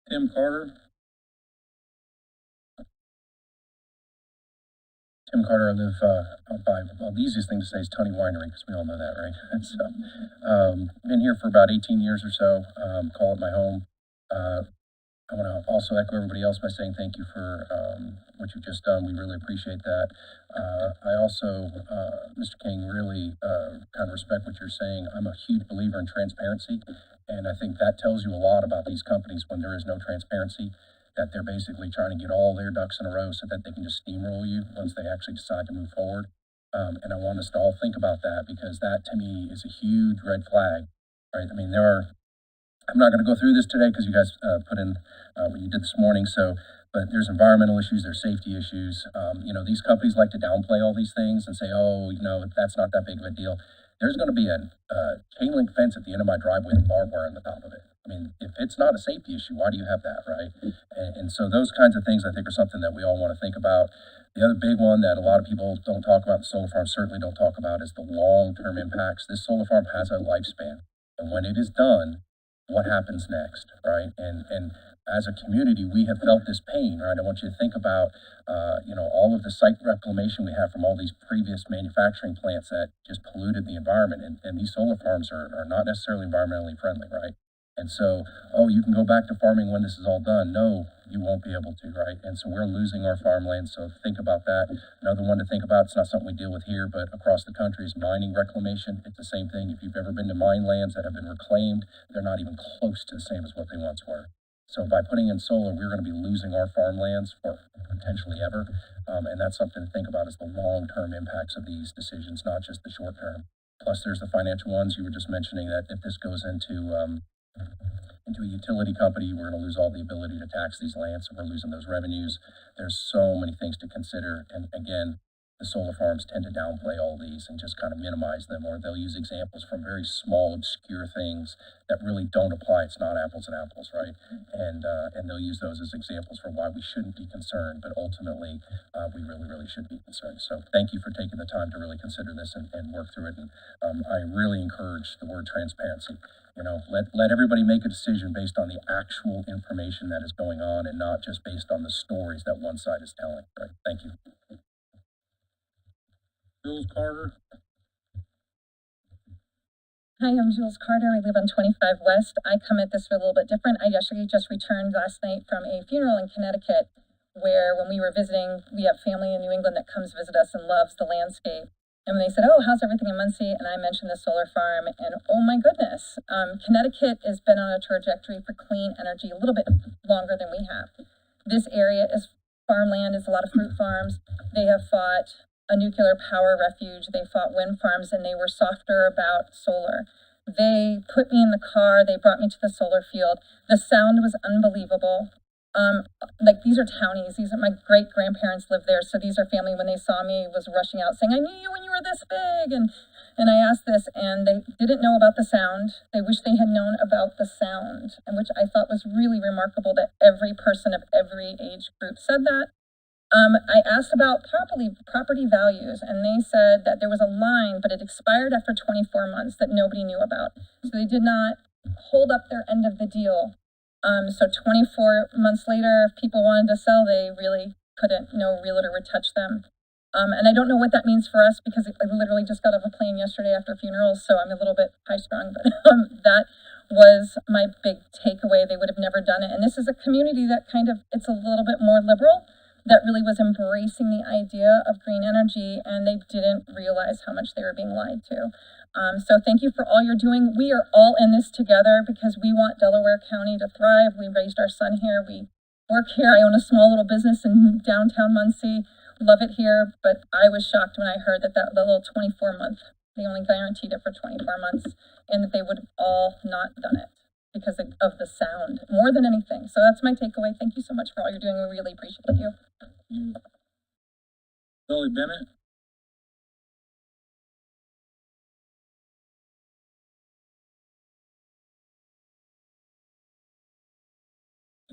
Tim Carter. Tim Carter, I live out by, well, the easiest thing to say is Tony Winery, because we all know that, right? So, been here for about 18 years or so, call it my home. I want to also echo everybody else by saying thank you for what you've just done. We really appreciate that. I also, Mr. King, really kind of respect what you're saying. I'm a huge believer in transparency, and I think that tells you a lot about these companies when there is no transparency, that they're basically trying to get all their ducks in a row so that they can just steamroll you once they actually decide to move forward. And I want us to all think about that, because that to me is a huge red flag, right? I mean, I'm not going to go through this today because you guys put in what you did this morning. But there's environmental issues, there's safety issues. You know, these companies like to downplay all these things and say, oh, you know, that's not that big of a deal. There's going to be a chain link fence at the end of my driveway with barbed wire on the top of it. I mean, if it's not a safety issue, why do you have that, right? And so those kinds of things I think are something that we all want to think about. The other big one that a lot of people don't talk about, the solar farm certainly don't talk about, is the long-term impacts. This solar farm has a lifespan, and when it is done, what happens next, right? And as a community, we have felt this pain, right? I want you to think about, you know, all of the site reclamation we have from all these previous manufacturing plants that just polluted the environment. And these solar farms are not necessarily environmentally friendly, right? And so, oh, you can go back to farming when this is all done. No, you won't be able to, right? And so we're losing our farmland. So think about that. Another one to think about, it's not something we deal with here, but across the country, is mining reclamation. It's the same thing. If you've ever been to mine lands that have been reclaimed, they're not even close to the same as what they once were. So by putting in solar, we're going to be losing our farmlands for potentially ever. And that's something to think about, is the long-term impacts of these decisions, not just the short-term. Plus there's the financial ones. You were just mentioning that if this goes into a utility company, we're going to lose all the ability to tax these lands, so we're losing those revenues. There's so many things to consider, and again, the solar farms tend to downplay all these and just kind of minimize them, or they'll use examples from very small, obscure things that really don't apply. It's not apples and apples, right? And they'll use those as examples for why we shouldn't be concerned, but ultimately, we really, really should be concerned. So thank you for taking the time to really consider this and work through it. And I really encourage the word transparency. You know, let everybody make a decision based on the actual information that is going on, and not just based on the stories that one side is telling, right? Thank you. Jules Carter. Hi, I'm Jules Carter. I live on 25 West. I come at this a little bit different. I actually just returned last night from a funeral in Connecticut, where when we were visiting, we have family in New England that comes visit us and loves the landscape. And when they said, oh, how's everything in Muncie? And I mentioned the solar farm, and oh my goodness, Connecticut has been on a trajectory for clean energy a little bit longer than we have. This area is farmland, it's a lot of fruit farms. They have fought a nuclear power refuge, they fought wind farms, and they were softer about solar. They put me in the car, they brought me to the solar field. The sound was unbelievable. Like, these are townies, my great grandparents lived there, so these are family. When they saw me, was rushing out saying, I knew you when you were this big. And I asked this, and they didn't know about the sound. They wish they had known about the sound, and which I thought was really remarkable that every person of every age group said that. I asked about property values, and they said that there was a line, but it expired after 24 months that nobody knew about. So they did not hold up their end of the deal. So 24 months later, if people wanted to sell, they really couldn't, no realtor would touch them. And I don't know what that means for us, because I literally just got off a plane yesterday after funerals, so I'm a little bit high strung, but that was my big takeaway. They would have never done it. And this is a community that it's a little bit more liberal, that really was embracing the idea of green energy, and they didn't realize how much they were being lied to. So thank you for all you're doing. We are all in this together because we want Delaware County to thrive. We raised our son here. We work here. I own a small little business in downtown Muncie. Love it here, but I was shocked when I heard that little 24-month They only guaranteed it for 24 months, and that they would have all not done it because of the sound more than anything. So that's my takeaway. Thank you so much for all you're doing. We really appreciate you. Billy Bennett?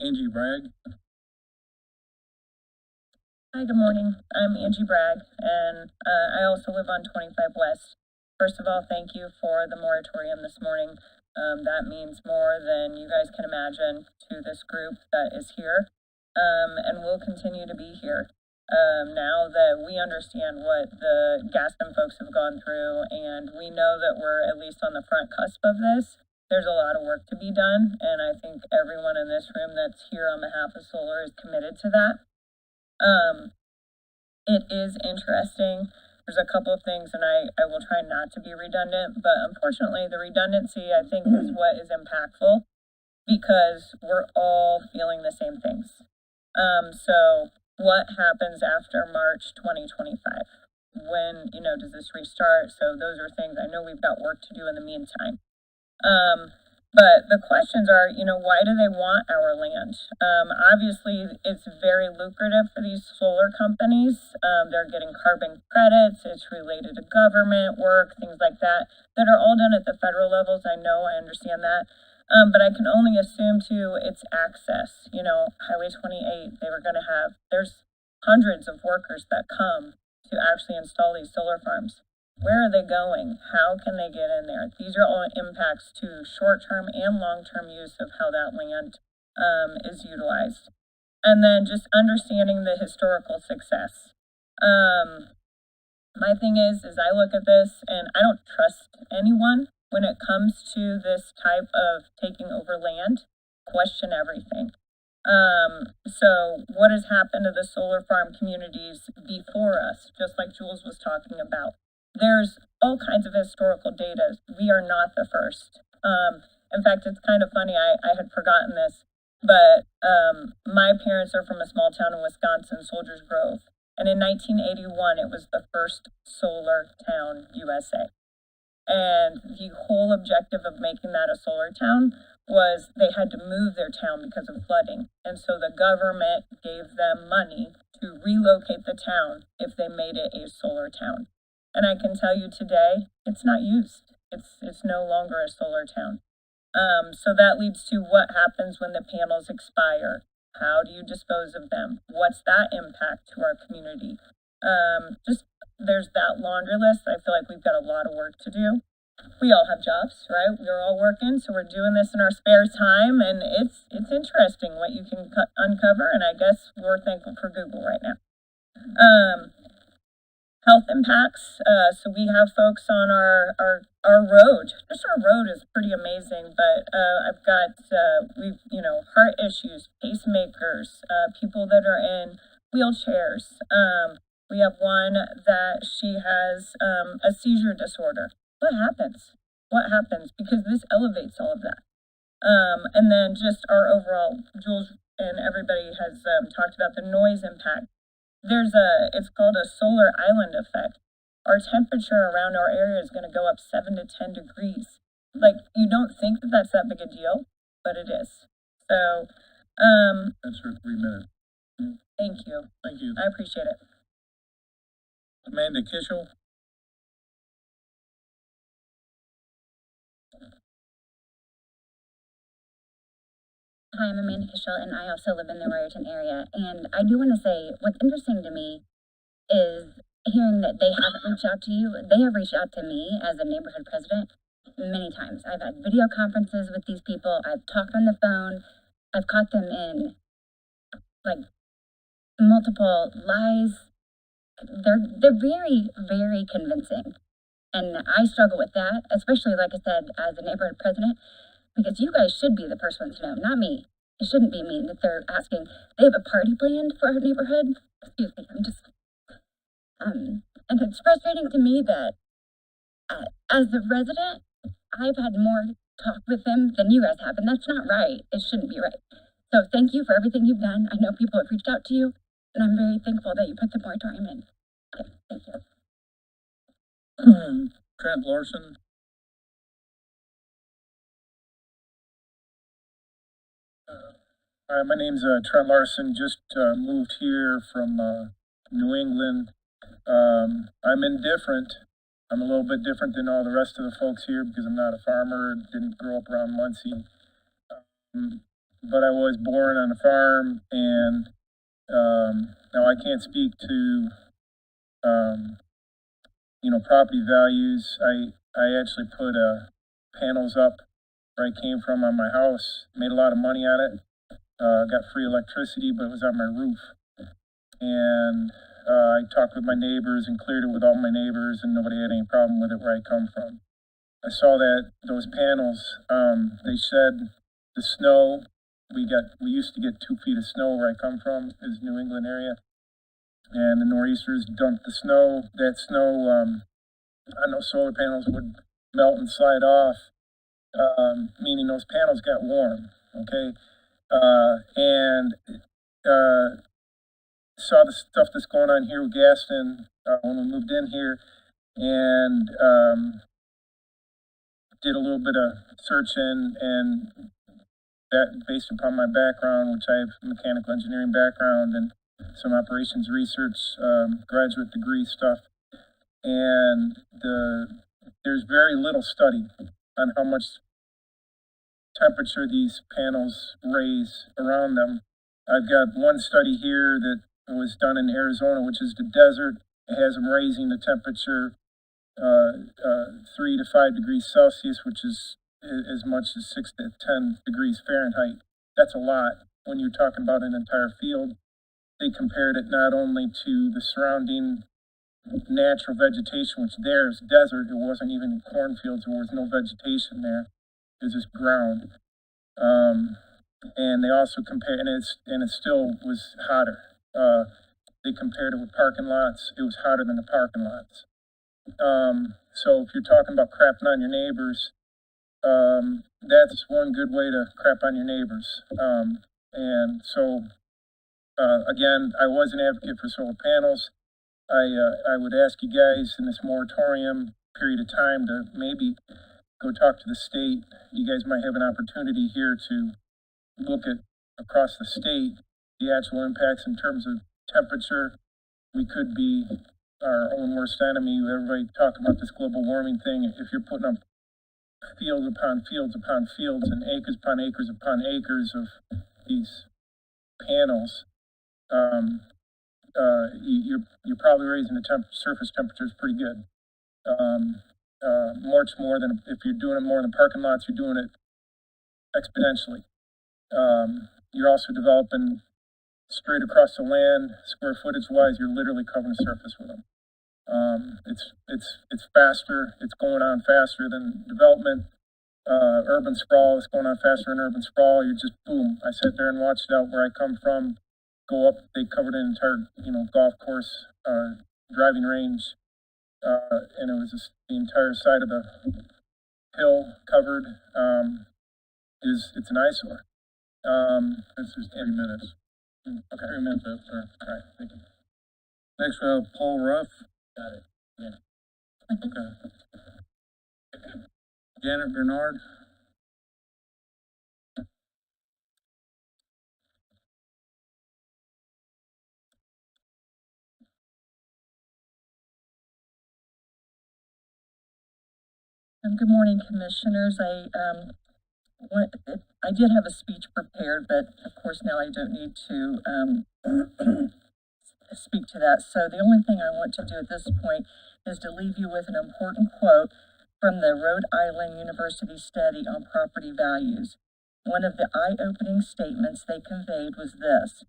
Angie Bragg? Hi, good morning. I'm Angie Bragg, and I also live on 25 West. First of all, thank you for the moratorium this morning. That means more than you guys can imagine to this group that is here, and will continue to be here. Now that we understand what the Gaston folks have gone through, and we know that we're at least on the front cusp of this, there's a lot of work to be done, and I think everyone in this room that's here on behalf of solar is committed to that. It is interesting. There's a couple of things, and I will try not to be redundant, but unfortunately the redundancy, I think, is what is impactful, because we're all feeling the same things. So what happens after March 2025? When, does this restart? So those are things, I know we've got work to do in the meantime. But the questions are, why do they want our land? Obviously, it's very lucrative for these solar companies. They're getting carbon credits. It's related to government work, things like that are all done at the federal levels. I know, I understand that. But I can only assume, too, it's access. Highway 28, there's hundreds of workers that come to actually install these solar farms. Where are they going? How can they get in there? These are all impacts to short-term and long-term use of how that land is utilized. And then just understanding the historical success. My thing is I look at this and I don't trust anyone when it comes to this type of taking over land. Question everything. So what has happened to the solar farm communities before us, just like Jules was talking about? There's all kinds of historical data. We are not the first. In fact, it's kind of funny, I had forgotten this, but my parents are from a small town in Wisconsin, Soldiers Grove. And in 1981, it was the first solar town USA. And the whole objective of making that a solar town was they had to move their town because of flooding. And so the government gave them money to relocate the town if they made it a solar town. And I can tell you today, it's not used. It's no longer a solar town. So that leads to what happens when the panels expire. How do you dispose of them? What's that impact to our community? There's that laundry list. I feel like we've got a lot of work to do. We all have jobs, right? We're all working, so we're doing this in our spare time, and it's interesting what you can uncover, and I guess we're thankful for Google right now. Health impacts. So we have folks on our road. Just our road is pretty amazing, but I've got heart issues, pacemakers, people that are in wheelchairs. We have one that she has a seizure disorder. What happens? Because this elevates all of that. And then just our overall, Jules and everybody has talked about the noise impact. It's called a solar island effect. Our temperature around our area is going to go up 7 to 10 degrees. Like, you don't think that that's that big a deal, but it is. So, That's for 3 minutes. Thank you. Thank you. I appreciate it. Amanda Kishel? Hi, I'm Amanda Kishel, and I also live in the Raritan area. And I do want to say, what's interesting to me is hearing that they haven't reached out to you. They have reached out to me as a neighborhood president many times. I've had video conferences with these people. I've talked on the phone. I've caught them in, multiple lies. They're very, very convincing. And I struggle with that, especially, like I said, as a neighborhood president. Because you guys should be the first ones to know, not me. It shouldn't be me that they're asking. They have a party planned for our neighborhood. Excuse me, and it's frustrating to me that as a resident, I've had more talk with them than you guys have, and that's not right. It shouldn't be right. So thank you for everything you've done. I know people have reached out to you, and I'm very thankful that you put the moratorium in. Okay, thank you. Trent Larson. Hi, my name's Trent Larson. Just moved here from New England. I'm indifferent. I'm a little bit different than all the rest of the folks here because I'm not a farmer. Didn't grow up around Muncie, but I was born on a farm, and now I can't speak to property values. I actually put panels up where I came from on my house. Made a lot of money on it. Got free electricity, but it was on my roof. And I talked with my neighbors and cleared it with all my neighbors, and nobody had any problem with it where I come from. I saw that those panels, they shed the snow. We used to get 2 feet of snow where I come from, is New England area. And the nor'easters dumped the snow. That snow, on those solar panels would melt and slide off, meaning those panels got warm, okay? Saw the stuff that's going on here with Gaston when we moved in here, and did a little bit of searching, and that based upon my background, which I have a mechanical engineering background and some operations research, graduate degree stuff, and there's very little study on how much temperature these panels raise around them. I've got one study here that was done in Arizona, which is the desert. It has them raising the temperature 3 to 5 degrees Celsius, which is as much as 6 to 10 degrees Fahrenheit. That's a lot when you're talking about an entire field. They compared it not only to the surrounding natural vegetation, which there is desert. It wasn't even cornfields. There was no vegetation there. It was just ground. And they also compared, and it still was hotter. They compared it with parking lots. It was hotter than the parking lots. So if you're talking about crapping on your neighbors, that's one good way to crap on your neighbors. And so, again, I was an advocate for solar panels. I would ask you guys in this moratorium period of time to maybe go talk to the state. You guys might have an opportunity here to look at across the state the actual impacts in terms of temperature. We could be our own worst enemy. Everybody talking about this global warming thing. If you're putting up fields upon fields upon fields and acres upon acres upon acres of these panels, you're probably raising the surface temperatures pretty good. Much more than if you're doing it more in the parking lots, you're doing it exponentially. You're also developing straight across the land, square footage wise. You're literally covering the surface with them. It's faster. It's going on faster than development. Urban sprawl is going on faster than urban sprawl. You're just boom. I sat there and watched it out where I come from. Go up. They covered an entire golf course, driving range, and it was just the entire side of the hill covered. It's an eyesore. This is 3 minutes. Okay. 3 minutes up, sir. All right. Thank you. Next we have Paul Ruff. Got it. Yeah. Okay. Janet Bernard. Good morning, commissioners. I did have a speech prepared, but of course now I don't need to speak to that. So the only thing I want to do at this point is to leave you with an important quote from the Rhode Island University study on property values. One of the eye-opening statements they conveyed was this: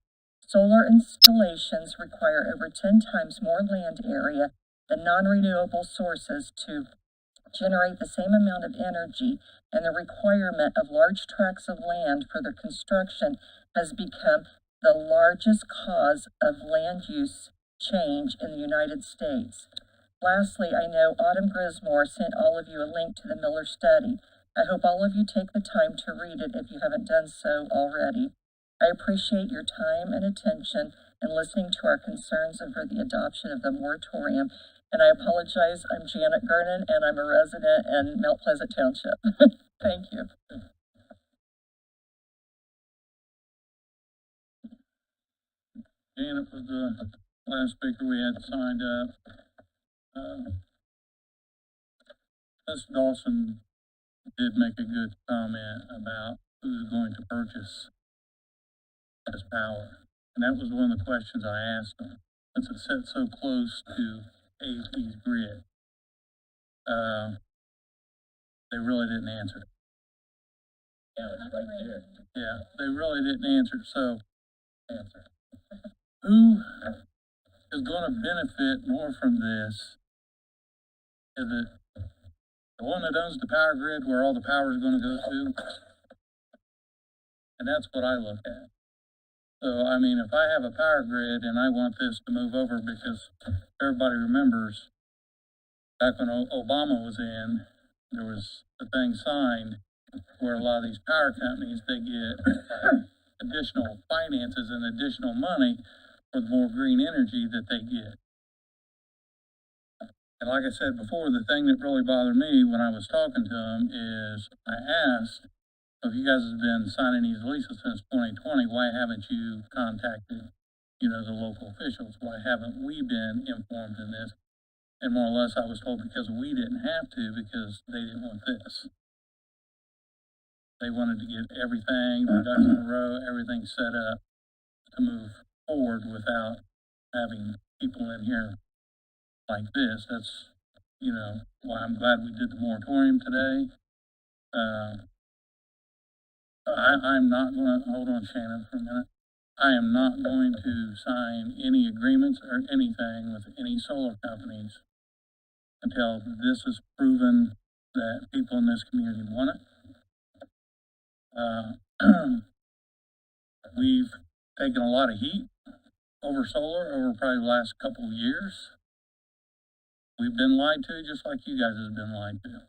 solar installations require over 10 times more land area than non-renewable sources to generate the same amount of energy, and the requirement of large tracts of land for their construction has become the largest cause of land use change in the United States. Lastly, I know Autumn Grismore sent all of you a link to the Miller study. I hope all of you take the time to read it if you haven't done so already. I appreciate your time and attention in listening to our concerns over the adoption of the moratorium And I apologize, I'm Janet Gernon, and I'm a resident in Mount Pleasant Township. Thank you. Janet was the last speaker we had signed up. Ms. Dawson did make a good comment about who's going to purchase this power. And that was one of the questions I asked them, since it sat so close to AEP's grid. They really didn't answer. Yeah, it's right there. Yeah, they really didn't answer, so who is gonna benefit more from this? Is it the one that owns the power grid where all the power is gonna go to? And that's what I look at. So, I mean, if I have a power grid and I want this to move over, because everybody remembers back when Obama was in, there was the thing signed where a lot of these power companies, they get additional finances and additional money for the more green energy that they get. And like I said before, the thing that really bothered me when I was talking to them is I asked, if you guys have been signing these leases since 2020, why haven't you contacted, the local officials? Why haven't we been informed in this? And more or less I was told because we didn't have to, because they didn't want this. They wanted to get everything, the ducks in a row, everything set up to move forward without having people in here like this. That's, why I'm glad we did the moratorium today. I'm not gonna, hold on Shannon for a minute. I am not going to sign any agreements or anything with any solar companies until this is proven that people in this community want it. We've taken a lot of heat over solar over probably the last couple of years. We've been lied to just like you guys have been lied to.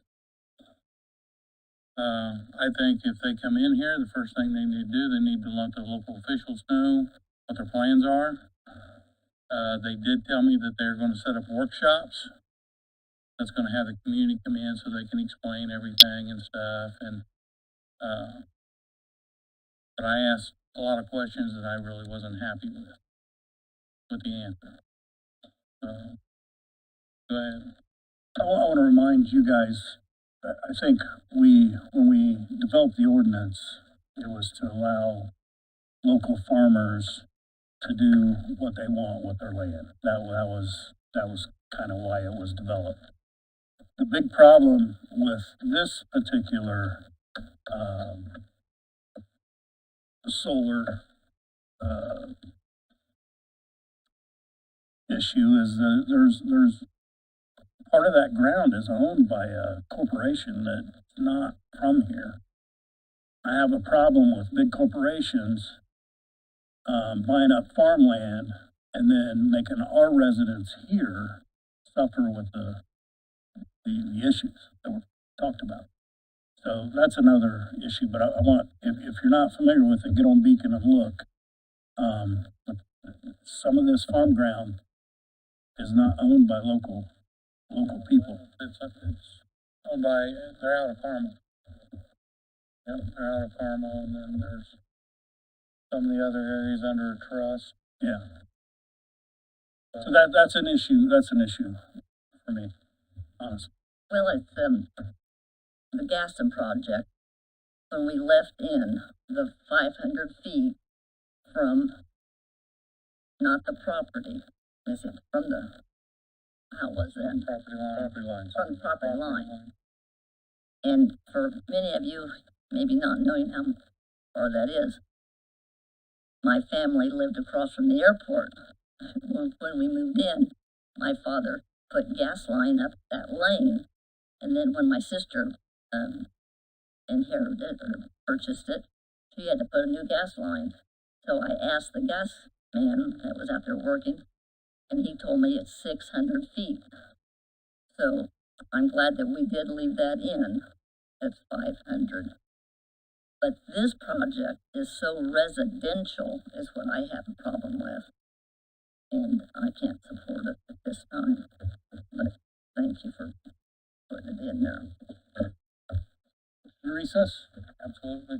I think if they come in here, the first thing they need to do, they need to let the local officials know what their plans are. They did tell me that they're gonna set up workshops. That's gonna have the community come in so they can explain everything and stuff, and, but I asked a lot of questions that I really wasn't happy with the answer. So, go ahead. I want to remind you guys, I think when we developed the ordinance, it was to allow local farmers to do what they want with their land. That was kind of why it was developed. The big problem with this particular, solar, issue is that there's part of that ground is owned by a corporation that's not from here. I have a problem with big corporations buying up farmland and then making our residents here suffer with the issues that were talked about. So that's another issue, but I want, if you're not familiar with it, get on Beacon and look. Some of this farm ground is not owned by local people. It's owned by, they're out of Carmel. Yep, they're out of Carmel, and then there's some of the other areas under a trust. Yeah. So that's an issue for me, honestly. Well, it's, the Gaston project, when we left in the 500 feet from, not the property, is it from the, how was that? Property lines. From the property line. And for many of you, maybe not knowing how far that is, my family lived across from the airport. When we moved in, my father put gas line up that lane. And then when my sister inherited or purchased it, she had to put a new gas line. So I asked the gas man that was out there working, and he told me it's 600 feet. So I'm glad that we did leave that in at 500. But this project is so residential is what I have a problem with. and I can't support it at this time. But thank you for putting it in there. Recess? Absolutely.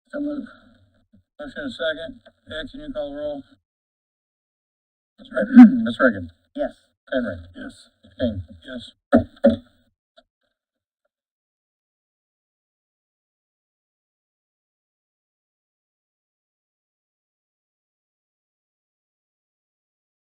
So move. Motion and second. Ed, can you call the roll? Ms. Reagan, Yes. Henry, Yes. King. Yes.